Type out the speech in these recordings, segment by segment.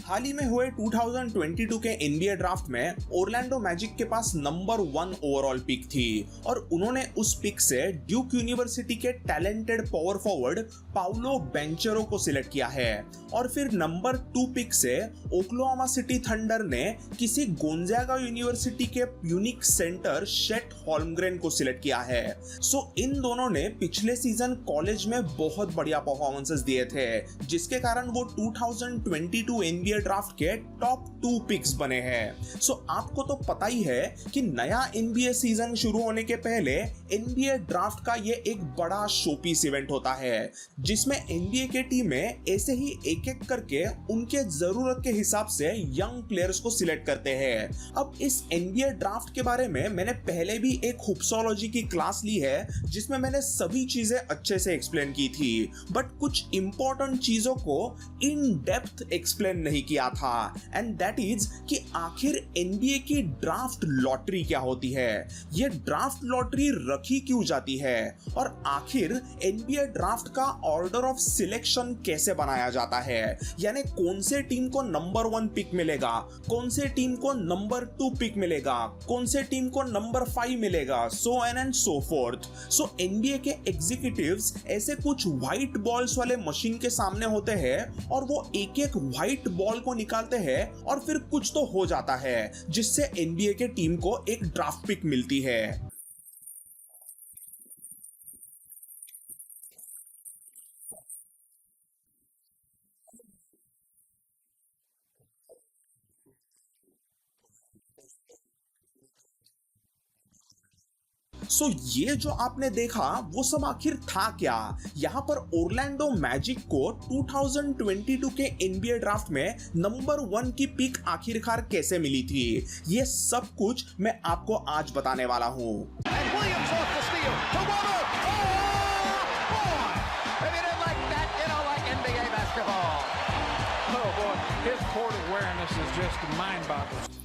हाल ही में हुए 2022 के NBA ड्राफ्ट में ओरलैंडो मैजिक के पास नंबर 1 ओवरऑल पिक थी और उन्होंने उस पिक से ड्यूक यूनिवर्सिटी के टैलेंटेड पावर फॉरवर्ड पाउलो बेंचेरो को सिलेक्ट किया है और फिर नंबर 2 पिक से ओक्लाहोमा सिटी थंडर ने किसी गोंजागा यूनिवर्सिटी के यूनिक सेंटर शेट होल्मग्रेन को सिलेक्ट किया है। सो इन दोनों ने पिछले सीजन कॉलेज में बहुत बढ़िया परफॉर्मेंसेस दिए थे जिसके कारण वो 2022 NBA ड्राफ्ट के टॉप 2 पिक्स बने हैं। सो आपको तो पता ही है कि नया NBA सीजन शुरू होने के पहले NBA ड्राफ्ट का ये एक बड़ा शोपीस इवेंट होता है जिसमें NBA के टीमें ऐसे ही एक एक करके उनके जरूरत के हिसाब से यंग प्लेयर्स को सिलेक्ट करते हैं। अब इस NBA ड्राफ्ट के बारे में मैंने पहले भी एक हुप्सोलॉजी की क्लास ली है जिसमें मैंने सभी चीजें अच्छे से एक्सप्लेन की थी बट कुछ इंपॉर्टेंट चीजों को इन डेप्थ एक्सप्लेन नहीं किया था एंड दैट इज कि आखिर NBA की ड्राफ्ट लॉटरी क्या होती है, ये ड्राफ्ट लॉटरी रखी क्यों जाती है और आखिर NBA ड्राफ्ट का ऑर्डर ऑफ सिलेक्शन कैसे बनाया जाता है, यानी कौन से टीम को नंबर 1 पिक मिलेगा, कौन से टीम को नंबर 2 पिक मिलेगा, कौन से टीम को नंबर 5 मिलेगा, so on and so fourth. So NBA के एग्जीक्यूटिव्स ऐसे कुछ व्हाइट बॉल्स वाले मशीन के सामने होते हैं और वो एक एक व्हाइट बॉल को निकालते हैं और फिर कुछ तो हो जाता है जिससे NBA के टीम को एक ड्राफ्ट पिक मिलती है। सो ये जो आपने देखा वो सब आखिर था क्या, यहाँ पर ओरलैंडो मैजिक को 2022 के NBA ड्राफ्ट में नंबर 1 की पिक आखिरकार कैसे मिली थी, ये सब कुछ मैं आपको आज बताने वाला हूँ।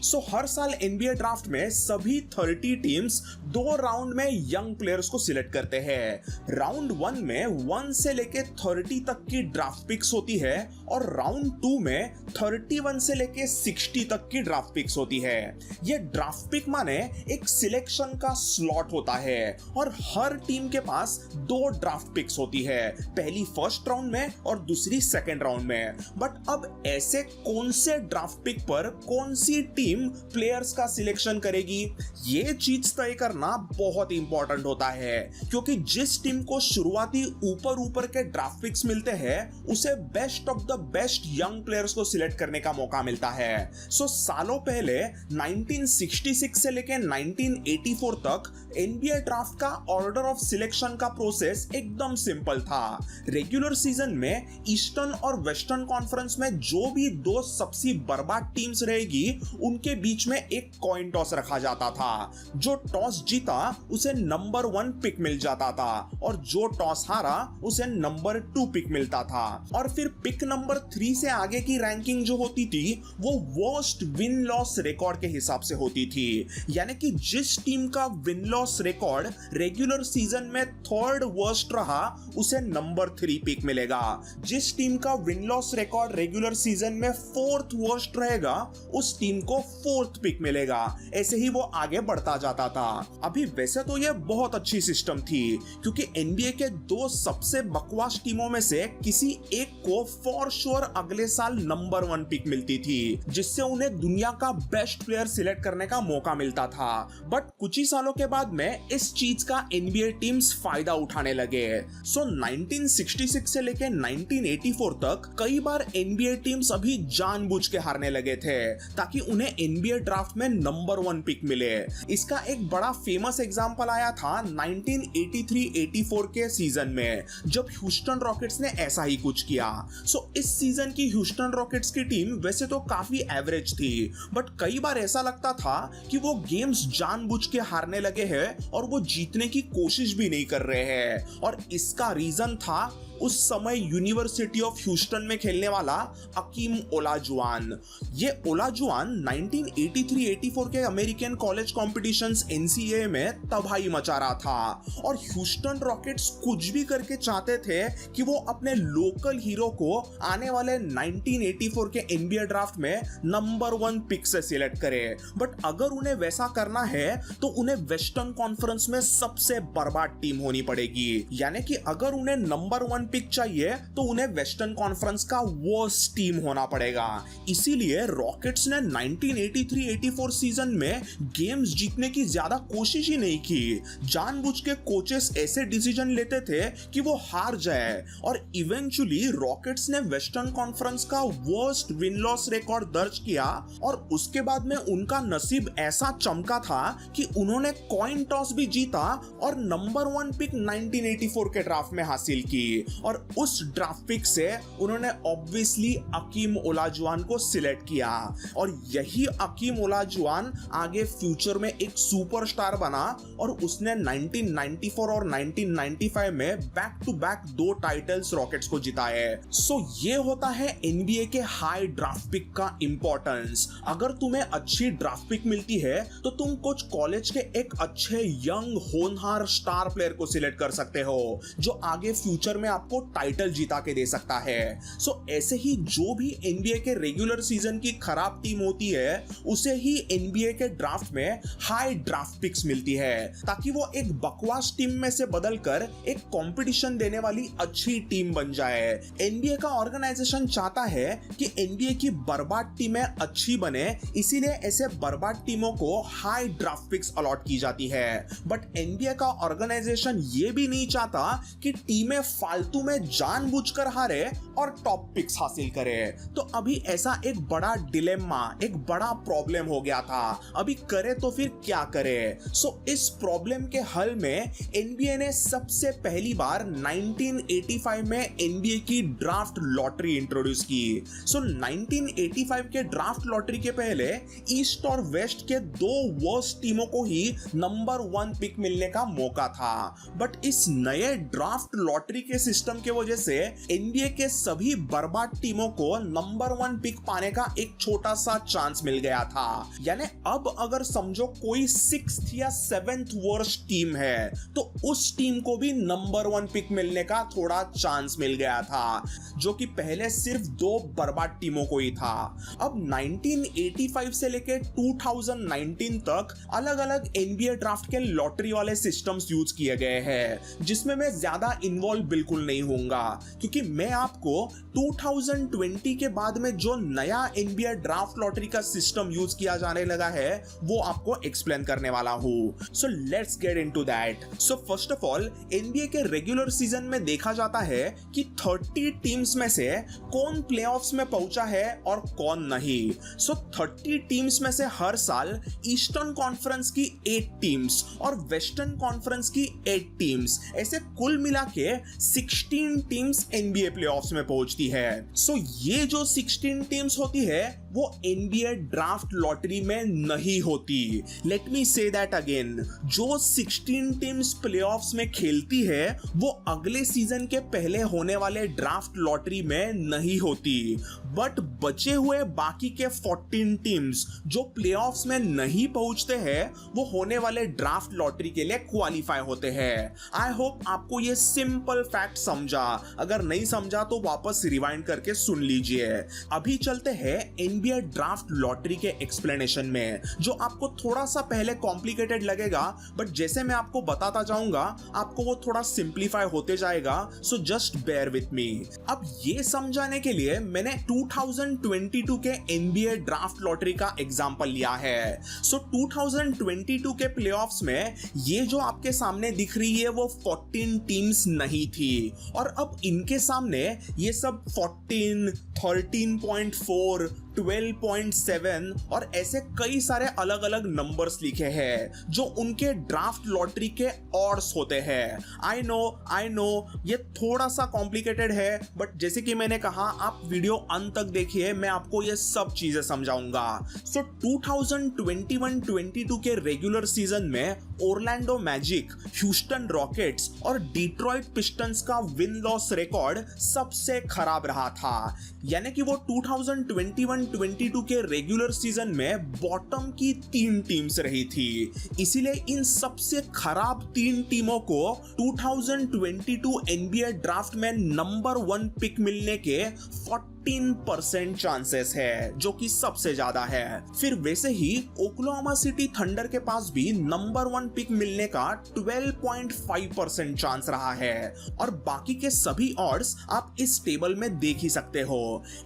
सो हर साल NBA ड्राफ्ट में सभी 30 टीम्स 2 राउंड में यंग प्लेयर्स को सिलेक्ट करते हैं। राउंड 1 में 1 से लेके 30 तक की ड्राफ्ट पिक्स होती है और राउंड 2 में 31 से लेके 60 तक की ड्राफ्ट पिक्स होती है। ये ड्राफ्ट पिक माने एक सिलेक्शन का स्लॉट होता है और हर टीम के पास 2 ड्राफ्ट पिक्स होती है, पहली फर्स्ट राउंड में और दूसरी सेकेंड राउंड में। बट अब ऐसे कौन से ड्राफ्ट पिक पर कौन सी टीम प्लेयर्स का सिलेक्शन करेगी, ये चीज तय करना बहुत इंपॉर्टेंट होता है क्योंकि जिस टीम को शुरुआती ऊपर के ड्राफ्ट पिक्स मिलते हैं उसे best of the best young players को सिलेक्ट करने का मौका मिलता है। सो सालों पहले 1966 से लेके 1984 तक NBA ड्राफ्ट का ऑर्डर ऑफ सिलेक्शन का प्रोसेस एकदम सिंपल था। रेगुलर सीजन में ईस्टर्न और वेस्टर्न कॉन्फ्रेंस में जो भी 2 सबसे बर्बाद टीम्स रहेगी उनके बीच में एक कॉइन टॉस रखा जाता था। जो टॉस जीता उसे नंबर 1 पिक मिल जाता था और जो टॉस हारा उसे नंबर 2 पिक मिलता था और फिर पिक नंबर 3 से आगे की रैंकिंग जो होती थी वो वर्स्ट विन लॉस रिकॉर्ड के हिसाब से होती थी, यानी कि जिस टीम का win loss record regular season में 3rd वर्स्ट रहा उसे नंबर 3 पिक मिलेगा, जिस टीम का win loss record regular season में 4th वर्स्ट रहेगा उस टीम को 4th पिक मिलेगा। ऐसे ही वो आगे बढ़ता जाता था। अभी वैसे तो ये बहुत अच्छी सिस्टम थी क्योंकि NBA के 2 सबसे बकवास टीमों में से किसी एक को फॉर श्योर अगले साल नंबर 1 पिक मिलती थी जिससे उन्हें दुनिया का बेस्ट प्लेयर सिलेक्ट करने का मौका मिलता था। बट कुछ ही सालों के बाद में इस चीज का NBA टीम्स फायदा उठाने लगे। सो 1966 से लेके 1984 तक कई बार NBA टीम्स अभी जानबूझ के हारने लगे थे ताकि उन्हें NBA ड्राफ्ट में नंबर 1 पिक मिले। इसका एक बड़ा फेमस एग्जांपल आया था 1983-84 के सीजन में जब ह्यूस्टन रॉकेट्स ने ऐसा ही कुछ किया। सो इस सीजन की ह्यूस्टन रॉकेट्स की टीम वैसे तो काफी एवरेज थी बट कई बार ऐसा लगता था कि वो गेम्स जानबूझ के हारने लगे हैं और वो जीतने की कोशिश भी नहीं कर रहे हैं और इसका रीजन था उस समय यूनिवर्सिटी ऑफ ह्यूस्टन में खेलने वाला अकीम ओलाजुआन। ये ओलाजुआन 1983-84 के अमेरिकन कॉलेज कॉम्पिटिशन्स NCAA में तबाही मचा रहा था और ह्यूस्टन रॉकेट्स कुछ भी करके चाहते थे कि वो अपने लोकल हीरो को आने वाले 1984 के NBA ड्राफ्ट में नंबर 1 पिक से सिलेक्ट करे। बट अगर उन्हें वैसा करना है तो उन्हें वेस्टर्न कॉन्फ्रेंस में सबसे बर्बाद टीम होनी पड़ेगी। यानी कि अगर उन्हें नंबर 1 पिक चाहिए तो उन्हें वेस्टर्न कॉन्फ्रेंस का वर्स्ट टीम होना पड़ेगा। इसीलिए रॉकेट्स ने 1983-84 सीजन में गेम्स जीतने की ज्यादा कोशिश ही नहीं की। जानबूझ के कोचेस ऐसे डिसीजन लेते थे कि वो हार जाए और इवेंचुअली रॉकेट्स ने वेस्टर्न कॉन्फ्रेंस का वर्स्ट विन लॉस रिकॉर्ड दर्ज किया और उसके बाद में उनका नसीब ऐसा चमका था कि उन्होंने कॉइन टॉस भी जीता और नंबर 1 पिक 1984 के ड्राफ्ट में हासिल की और उस ड्राफ्ट पिक से उन्होंने ऑब्वियसली अकीम ओलाजुआन को सिलेक्ट किया और यही अकीम ओलाजुआन आगे फ्यूचर में एक सुपरस्टार बना और उसने 1994 और 1995 में back to back 2 titles Rockets को जिताए। सो ये होता है NBA के हाई ड्राफ्ट पिक का इंपॉर्टेंस। अगर तुम्हें अच्छी ड्राफ्ट पिक मिलती है तो तुम कुछ कॉलेज के एक अच्छे यंग होनहार स्टार प्लेयर को सिलेक्ट कर सकते हो जो आगे फ्यूचर में आपको टाइटल जिता के दे सकता है। सो ऐसे ही जो भी NBA के रेगुलर सीजन की खराब टीम होती है उसे ही NBA के ड्राफ्ट में हाई ड्राफ्ट पिक्स मिलती है ताकि वो एक बकवास टीम में से बदलकर एक कंपटीशन देने वाली अच्छी टीम बन जाए। NBA का ऑर्गेनाइजेशन चाहता है कि NBA की बर्बाद टीमें अच्छी बने, इसीलिए ऐसे बर्बाद टीमों को हाई ड्राफ्ट पिक्स अलॉट की जाती है। बट NBA का ऑर्गेनाइजेशन ये भी नहीं चाहता कि टीमें फालतू में जानबूझकर हारे और टॉप पिक्स हासिल करे। तो अभी ऐसा एक बड़ा डिलेमा, एक बड़ा प्रॉब्लम हो गया था। अभी करे तो फिर क्या करे? सो इस प्रॉब्लम के हल में NBA ने सबसे पहली बार 1985 में NBA की ड्राफ्ट लॉटरी इंट्रोड्यूस की। सो 1985 के ड्राफ्ट लॉटरी के पहले ईस्ट और वेस्ट के 2 वर्स्ट टीमों को ही नंबर 1 पिक मिलने का मौका था। बट इस नए ड्राफ्ट लॉटरी के सिस्टम के वजह से NBA के सभी बर्बाद टीमों को नंबर 1 पिक पाने का एक छोटा सा चांस मिल गया था। यानी अब अगर समझो कोई 6th या 7th वर्स्ट टीम है तो उस टीम को भी नंबर 1 पिक मिलने का थोड़ा चांस मिल गया था जो कि पहले सिर्फ 2 बर्बाद टीमों को ही था। अब 1985 से लेके 2019 तक अलग अलग NBA ड्राफ्ट के लॉटरी वाले सिस्टम्स यूज किए गए हैं जिसमें मैं ज्यादा इन्वॉल्व बिल्कुल नहीं होऊंगा क्योंकि मैं आपको 2020 के बाद में जो नया NBA ड्राफ्ट लॉटरी का सिस्टम यूज किया जाने लगा है वो आपको एक्सप्लेन करने वाला हूं। So let's get into that. So first of all NBA के रेगुलर सीजन में देखा जाता है कि 30 टीम्स में से कौन प्लेऑफ्स में पहुंचा है और कौन नहीं। सो 30 टीम्स में से हर साल ईस्टर्न कॉन्फ्रेंस की 8 टीम्स और वेस्टर्न कॉन्फ्रेंस की 8 टीम्स, ऐसे कुल मिला के 16 टीम्स NBA प्लेऑफ्स में पहुंचती है। सो ये जो 16 टीम्स होती है वो NBA ड्राफ्ट लॉटरी में नहीं होती। Let me say that again, जो 16 टीम्स प्लेऑफ्स में खेलती है वो अगले सीजन के पहले होने वाले ड्राफ्ट लॉटरी में नहीं होती। बट बचे हुए बाकी के 14 टीम्स जो प्लेऑफ्स में नहीं पहुंचते हैं वो होने वाले ड्राफ्ट लॉटरी के लिए क्वालिफाई होते हैं। आई होप आपको ये सिंपल फैक्ट समझा। अगर नहीं समझा तो वापस रिवाइंड करके सुन लीजिए। अभी चलते हैं NBA ड्राफ्ट लॉटरी के एक्सप्लेनेशन में, जो आपको थोड़ा सा पहले कॉम्प्लिकेटेड लगेगा बट जैसे मैं आपको बताता जाऊंगा आपको वो थोड़ा सिंप्लीफाई होते जाएगा। So just bear with me. अब ये समझाने के लिए मैंने 2022 के NBA ड्राफ्ट लॉटरी का एग्जांपल लिया है। सो 2022 के प्लेऑफ्स में ये जो आपके सामने दिख रही है वो 14 टीम्स नहीं थी और अब इनके सामने ये सब 14, 13.4, 12.7 और ऐसे कई सारे अलग अलग नंबर्स लिखे हैं जो उनके ड्राफ्ट लॉटरी के ऑड्स होते हैं। आई नो ये थोड़ा सा कॉम्प्लिकेटेड है बट जैसे कि मैंने कहा आप वीडियो अंत तक देखिए, मैं आपको ये सब चीजें समझाऊंगा। सो 2021-22 के रेगुलर सीजन में ओरलैंडो मैजिक, ह्यूस्टन रॉकेट्स और डिट्रॉइट पिस्टन्स का विन लॉस रिकॉर्ड सबसे खराब रहा था। यानी कि वो 2021-22 के रेगुलर सीजन में बॉटम की 3 टीम्स रही थी। इसीलिए इन सबसे खराब 3 टीमों को 2022 NBA ड्राफ्ट में नंबर 1 पिक मिलने के 14% चांसेस है, जो कि सबसे ज्यादा है। फिर वैसे ही ओक्लाहोमा सिटी थंडर के पास भी नंबर 1 पिक मिलने का 12.5% चांस रहा है और बाकी के सभी ऑड्स आप इस टेबल में देख ही सकते हो।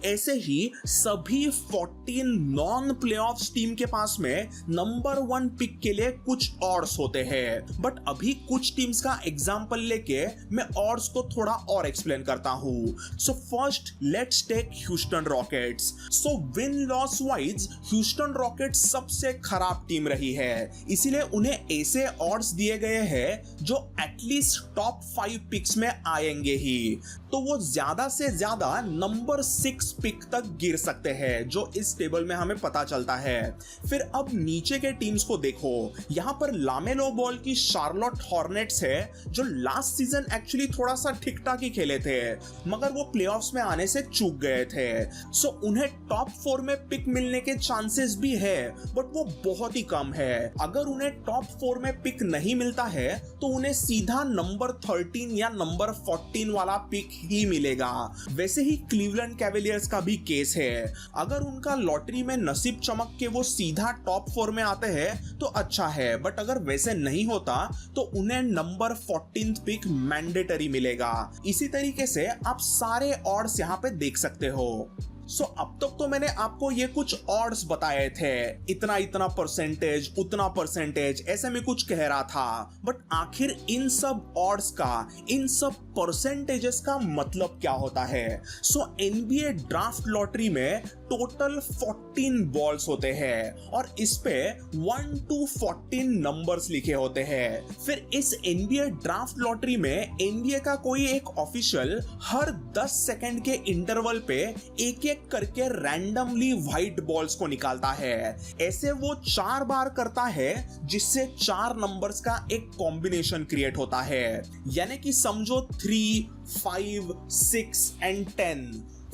ऐसे ही सभी 14 नॉन प्लेऑफ्स टीम के पास में नंबर 1 पिक के लिए कुछ ऑड्स होते हैं, बट अभी कुछ टीम्स का एग्जांपल लेके मैं ऑड्स को थोड़ा और एक्सप्लेन करता हूं। So first let's take Houston Rockets. So win loss wise Houston Rockets सबसे खराब टीम रही है, इसीलिए उन्हें ऐसे ऑड्स दिए गए हैं जो एटलीस्ट टॉप 5 पिक्स में आएंगे ही, तो वो ज्यादा से ज्यादा नंबर 6 पिक तक गिर सकते हैं, जो इस टेबल में हमें पता चलता है। फिर अब नीचे के टीम्स को देखो, यहां पर लामेलो बॉल की शार्लोट हॉर्नेट्स है, जो लास्ट सीजन एक्चुअली थोड़ा सा ठीक ठाक ही खेले थे, मगर वो प्लेऑफ्स में आने से चूक गए थे। सो उन्हें टॉप 4 में पिक मिलने के चांसेस भी है, बट वो बहुत ही कम है। अगर उन्हें टॉप 4 में पिक नहीं मिलता है तो उन्हें सीधा नंबर 13 या नंबर 14 वाला पिक ही मिलेगा। वैसे ही क्लीवलैंड कैवेलियर्स का भी केस है, अगर उनका लॉटरी में नसीब चमक के वो सीधा टॉप 4 में आते हैं तो अच्छा है, बट अगर वैसे नहीं होता तो उन्हें नंबर 14th पिक मैंडेटरी मिलेगा। इसी तरीके से आप सारे ऑड्स यहाँ पे देख सकते हो। सो अब तक तो मैंने आपको ये कुछ ऑड्स बताए थे, इतना इतना परसेंटेज, उतना परसेंटेज, ऐसे में कुछ कह रहा था, बट आखिर इन सब ऑड्स का, इन सब परसेंटेजेस का मतलब क्या होता है? सो एनबीए ड्राफ्ट लॉटरी में टोटल 14 बॉल्स होते हैं और इस पे 1 to 14 नंबर्स लिखे होते हैं। फिर इस एनबीए ड्राफ्ट लॉटरी में एनबीए का कोई एक ऑफिशियल हर 10 सेकंड के इंटरवल पे एक एक करके रैंडमली व्हाइट बॉल्स को निकालता है। ऐसे वो 4 बार करता है, जिससे 4 नंबर्स का एक कॉम्बिनेशन क्रिएट होता है। यानी कि समझो 3, 5, 6 and 10,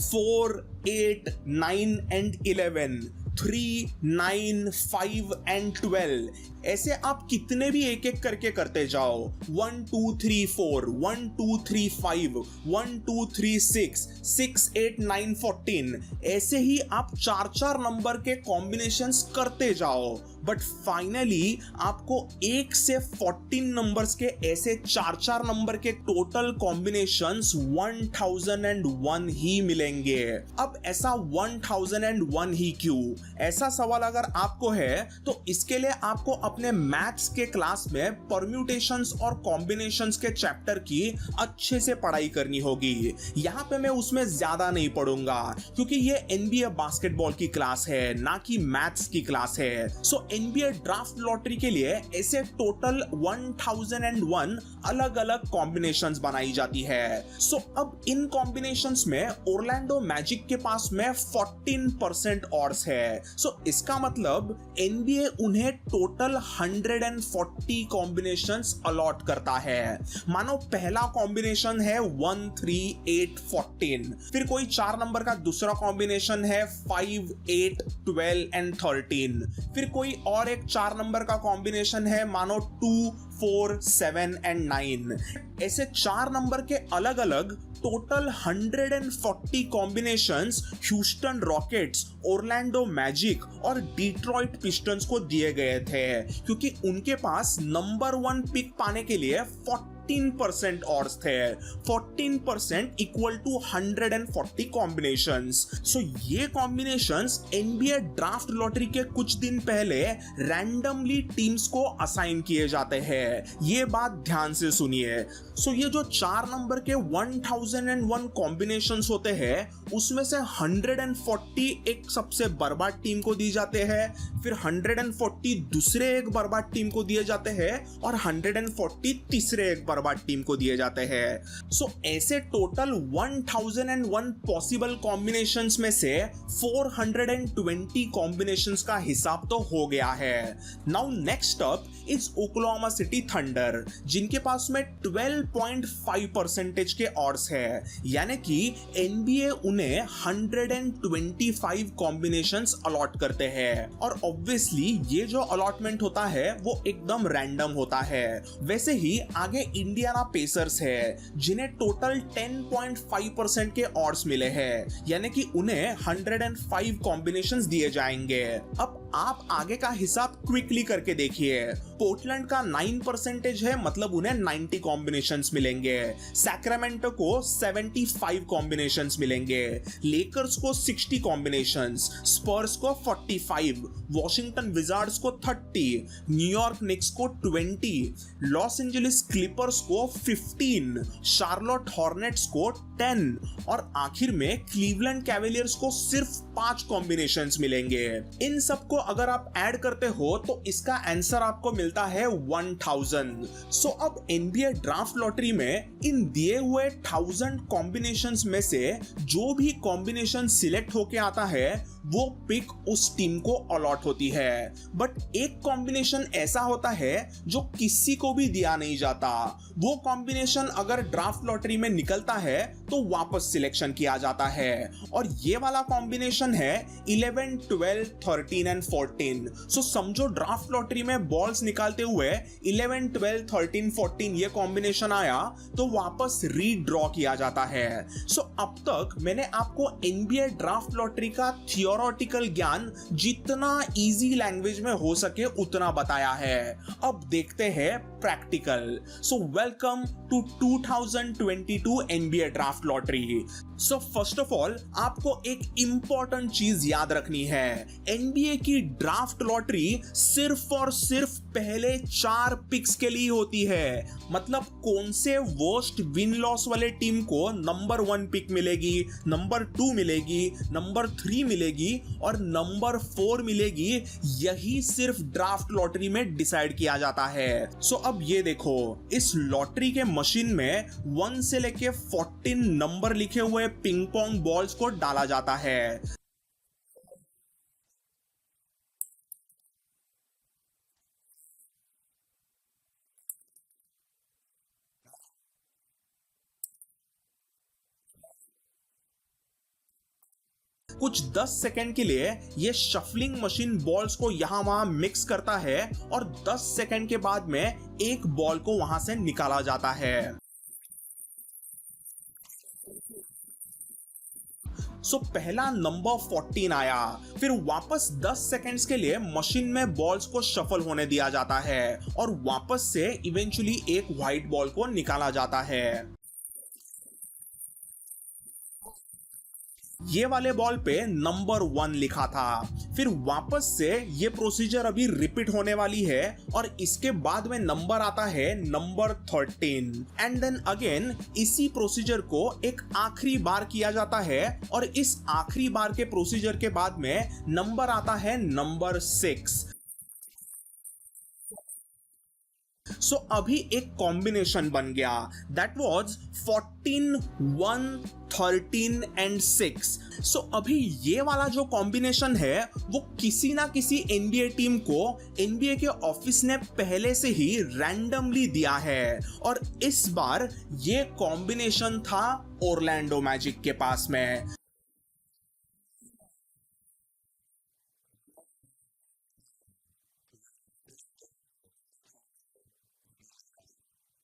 4, 8, 9 and 11, 3, 9, 5 and 12, ऐसे आप कितने भी एक एक करके करते जाओ। 1 2 3 4, 1 2 3 5, 1 2 3 6, 6 8 9 14, ऐसे ही आप 4 नंबर के कॉम्बिनेशंस करते जाओ, बट फाइनली आपको 1 से 14 नंबर्स के ऐसे 4 नंबर के टोटल कॉम्बिनेशंस 1001 ही मिलेंगे। अब ऐसा 1001 ही क्यों? ऐसा सवाल अगर आपको है तो इसके लिए आपको अपने मैथ्स के क्लास में परम्यूटेशंस और कॉम्बिनेशंस के चैप्टर की अच्छे से पढ़ाई करनी होगी। यहाँ पे मैं उसमें ज्यादा नहीं पढ़ूंगा, क्योंकि ये एनबीए बास्केटबॉल की क्लास है, ना कि मैथ्स की क्लास है। सो एनबीए ड्राफ्ट लॉटरी के लिए ऐसे टोटल 1001 अलग अलग कॉम्बिनेशंस बनाई जाती है। सो अब इन कॉम्बिनेशंस में ओरलैंडो मैजिक के पास में 14% ऑड्स है। सो इसका मतलब एनबीए उन्हें टोटल 140 कॉम्बिनेशंस अलॉट करता है। मानो पहला कॉम्बिनेशन है 1 3 8 14, फिर कोई 4 नंबर का दूसरा कॉम्बिनेशन है 5 8 12 and 13, फिर कोई और एक 4 नंबर का कॉम्बिनेशन है मानो 2 4 7 and 9। ऐसे 4 नंबर के अलग अलग total 140 combinations Houston rockets, Orlando magic और डिट्रॉइट पिस्टन्स को दिए गए थे, क्योंकि उनके पास नंबर 1 पिक पाने के लिए 14% ऑड्स थे। 14% इक्वल टू 140 कॉम्बिनेशंस। सो ये कॉम्बिनेशंस एनबीए ड्राफ्ट लॉटरी के कुछ दिन पहले रैंडमली टीम्स को असाइन किए जाते हैं। ये बात ध्यान से सुनिए। सो ये जो 4 नंबर के 1001 कॉम्बिनेशंस होते हैं, उसमें से 140 एक सबसे बर्बाद टीम को दी जाते हैं, फिर 140 दूसरे एक बर्बाद टीम को दिए जाते हैं और 140 तीसरे एक बर्बाद हर बार टीम को दिए जाते हैं। सो ऐसे टोटल 1001 पॉसिबल कॉम्बिनेशंस में से 420 कॉम्बिनेशंस का हिसाब तो हो गया है। Now next up is Oklahoma City thunder, जिनके पास में 12.5% के ऑड्स है, यानी कि एनबीए उन्हें 125 कॉम्बिनेशंस अलॉट करते हैं। और ऑब्वियसली ये जो अलॉटमेंट होता है वो एकदम रैंडम होता है। वैसे ही आगे इंडियाना पेसर्स है, जिन्हें टोटल 10.5% के ऑड्स मिले हैं, यानी कि उन्हें 105 कॉम्बिनेशंस दिए जाएंगे। अब आप आगे का हिसाब क्विकली करके देखिए। पोर्टलैंड का 9% है, मतलब उन्हें 90 कॉम्बिनेशंस मिलेंगे। सैक्रामेंटो को 75 कॉम्बिनेशंस मिलेंगे। लेकर्स को 60 कॉम्बिनेशंस, स्पर्स को 45, वॉशिंगटन विजार्ड्स को 30, न्यूयॉर्क निक्स को 20, लॉस एंजलिस क्लिपर्स को 15, शार्लोट हॉर्नेट्स को 10 और आखिर में क्लीवलैंड कैवेलियर्स को सिर्फ 5 कॉम्बिनेशंस मिलेंगे। इन सबको अगर आप ऐड करते हो तो इसका आंसर आपको मिलता है 1000। सो अब एनबीए ड्राफ्ट लॉटरी में इन दिए हुए 1000 कॉम्बिनेशंस में से जो भी कॉम्बिनेशन सिलेक्ट होके आता है वो पिक उस टीम को अलॉट होती है। बट एक कॉम्बिनेशन ऐसा होता है जो किसी को भी दिया नहीं जाता। वो कॉम्बिनेशन अगर ड्राफ्ट लॉटरी में निकलता है तो वापस सिलेक्शन किया जाता है, और ये वाला कॉम्बिनेशन है 11, 12, 13 एंड 14। सो समझो ड्राफ्ट लॉटरी में बॉल्स निकालते हुए 11, 12, 13, 14 ये कॉम्बिनेशन आया तो वापस रीड्रॉ किया जाता है। सो अब तक मैंने आपको एनबीए ड्राफ्ट लॉटरी का थियोरेटिकल ज्ञान जितना इजी लैंग्वेज में हो सके उतना बताया है। अब देखते हैं practical. So welcome to 2022 NBA draft lottery. So first of all आपको एक इंपॉर्टेंट चीज याद रखनी है। एनबीए की ड्राफ्ट लॉटरी सिर्फ और सिर्फ पहले 4 पिक्स के लिए होती है। मतलब कौन से वर्स्ट विन लॉस वाले टीम को नंबर 1 पिक मिलेगी, नंबर 2 मिलेगी, नंबर 3 मिलेगी और नंबर 4 मिलेगी, यही सिर्फ ड्राफ्ट लॉटरी में डिसाइड किया जाता है। सो अब ये देखो, इस लॉटरी के मशीन में 1 से लेके 14 नंबर लिखे हुए पिंग पोंग बॉल्स को डाला जाता है। कुछ 10 सेकंड के लिए ये शफलिंग मशीन बॉल्स को यहां वहां मिक्स करता है और 10 सेकंड के बाद में एक बॉल को वहां से निकाला जाता है। सो पहला नंबर 14 आया, फिर वापस 10 सेकंड्स के लिए मशीन में बॉल्स को शफल होने दिया जाता है और वापस से इवेंचुअली एक व्हाइट बॉल को निकाला जाता है। ये वाले बॉल पे नंबर 1 लिखा था। फिर वापस से ये प्रोसीजर अभी रिपीट होने वाली है और इसके बाद में नंबर आता है नंबर 13 एंड देन अगेन इसी प्रोसीजर को एक आखिरी बार किया जाता है और इस आखिरी बार के प्रोसीजर के बाद में नंबर आता है नंबर 6। सो अभी एक कॉम्बिनेशन बन गया, दैट वाज 14, 1, 13 एंड 6। सो अभी ये वाला जो कॉम्बिनेशन है वो किसी ना किसी एनबीए टीम को एनबीए के ऑफिस ने पहले से ही रैंडमली दिया है और इस बार ये कॉम्बिनेशन था ओरलैंडो मैजिक के पास में।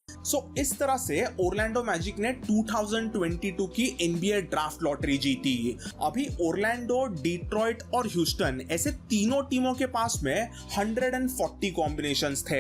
सो इस तरह से ओरलैंडो मैजिक ने 2022 की एनबीए ड्राफ्ट लॉटरी जीती। अभी ओरलैंडो, डिट्रॉइट और ह्यूस्टन ऐसे तीनों टीमों के पास में 140 कॉम्बिनेशंस थे,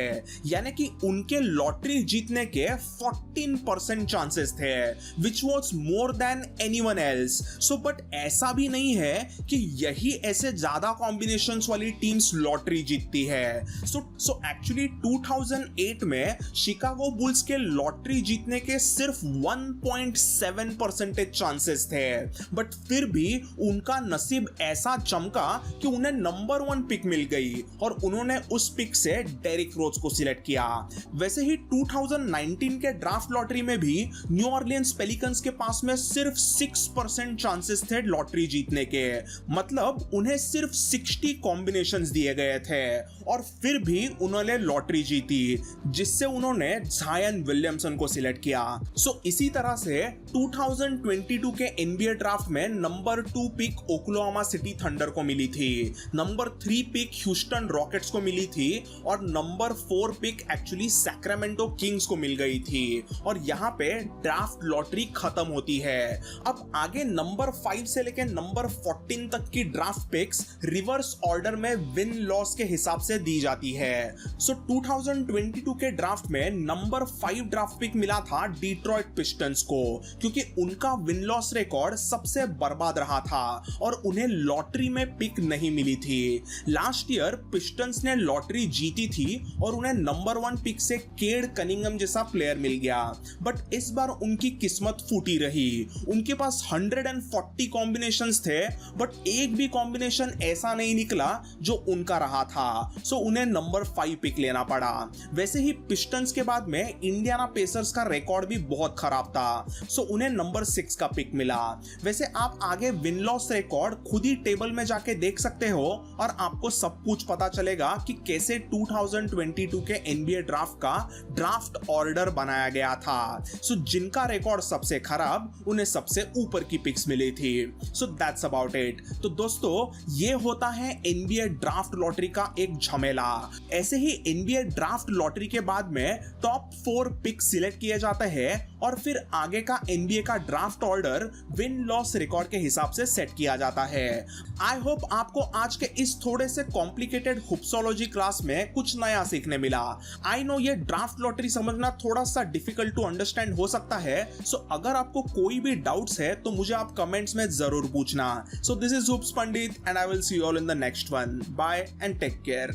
यानी कि उनके लॉटरी जीतने के 14% चांसेस थे, which was more than anyone else. So but ऐसा भी नहीं है कि यही ऐसे ज्यादा कॉम्बिनेशंस वाली टीम्स लॉटरी जीतती है। सो एक्चुअली 2008 में शिकागो बुल्स के उनके लॉटरी जीतने के सिर्फ 1.7% चांसेस थे, बट फिर भी उनका नसीब ऐसा चमका कि उन्हें नंबर 1 पिक मिल गई और उन्होंने उस पिक से डेरिक रोज को सिलेक्ट किया। वैसे ही 2019 के ड्राफ्ट लॉटरी में भी न्यू ऑरलियंस पेलिकन्स के पास में सिर्फ 6% चांसेस थे लॉटरी जीतने के, मतलब उन्हें सिर्फ 60 कॉम्बिनेशंस दिए गए थे और फिर भी उन्होंने लॉटरी जीती, जिससे उन्होंने ज़ायन विलियमसन को सिलेक्ट किया। सो इसी तरह से 2022 के NBA ड्राफ्ट में number 2 pick Oklahoma City Thunder को मिली थी, नंबर 3 पिक ह्यूस्टन रॉकेट्स को मिली थी और number 4 pick actually Sacramento Kings को मिल गई थी। और यहाँ पे ड्राफ्ट लॉटरी खत्म होती है। अब आगे नंबर 5 से लेकर नंबर 14 तक की ड्राफ्ट पिक्स रिवर्स ऑर्डर में विन लॉस के हिसाब से दी जाती है। सो 2022 के ड्राफ्ट में नंबर 5 ड्राफ्ट पिक मिला था डिट्रॉइट पिस्टन्स को, क्योंकि उनका विन लॉस रिकॉर्ड सबसे बर्बाद रहा था और उन्हें लॉटरी में पिक नहीं मिली थी। लास्ट ईयर पिस्टन्स ने लॉटरी जीती थी और उन्हें नंबर 1 पिक से केड कनिंगम जैसा प्लेयर मिल गया, बट इस बार उनकी किस्मत फूटी रही। उनके पास 140 कॉम्बिनेशंस थे, बट एक भी कॉम्बिनेशन ऐसा नहीं निकला जो उनका रहा था, सो उन्हें नंबर 5 पिक लेना पड़ा। वैसे ही पिस्टन्स के बाद में इंडियाना पेसर्स का रिकॉर्ड भी बहुत खराब था, सो उन्हें नंबर 6 का पिक मिला। वैसे आप आगे विन लॉस रिकॉर्ड खुद ही टेबल में जाके देख सकते हो और आपको सब कुछ पता चलेगा कि कैसे 2022 के NBA ड्राफ्ट का ड्राफ्ट ऑर्डर बनाया गया था। सो जिनका रिकॉर्ड सबसे खराब उन्हें सबसे ऊपर की पिक्स मिली थी। So that's about it. तो दोस्तों ये होता है NBA ड्राफ्ट लॉटरी का एक झमेला। ऐसे ही NBA ड्राफ्ट लॉटरी के बाद में टॉप 4 पिक सिलेक्ट किए जाते हैं और फिर आगे का NBA का draft order win loss record के हिसाब से सेट किया जाता है। आई होप आपको आज के इस थोड़े से कॉम्प्लिकेटेड हुप्सोलॉजी क्लास में कुछ नया सीखने मिला। आई नो ये ड्राफ्ट लॉटरी समझना थोड़ा सा डिफिकल्ट टू अंडरस्टैंड हो सकता है, सो अगर आपको कोई भी डाउट्स है तो मुझे आप कमेंट्स में जरूर पूछना। So this is Hoops Pundit and I will see you all in the next one. Bye and take care.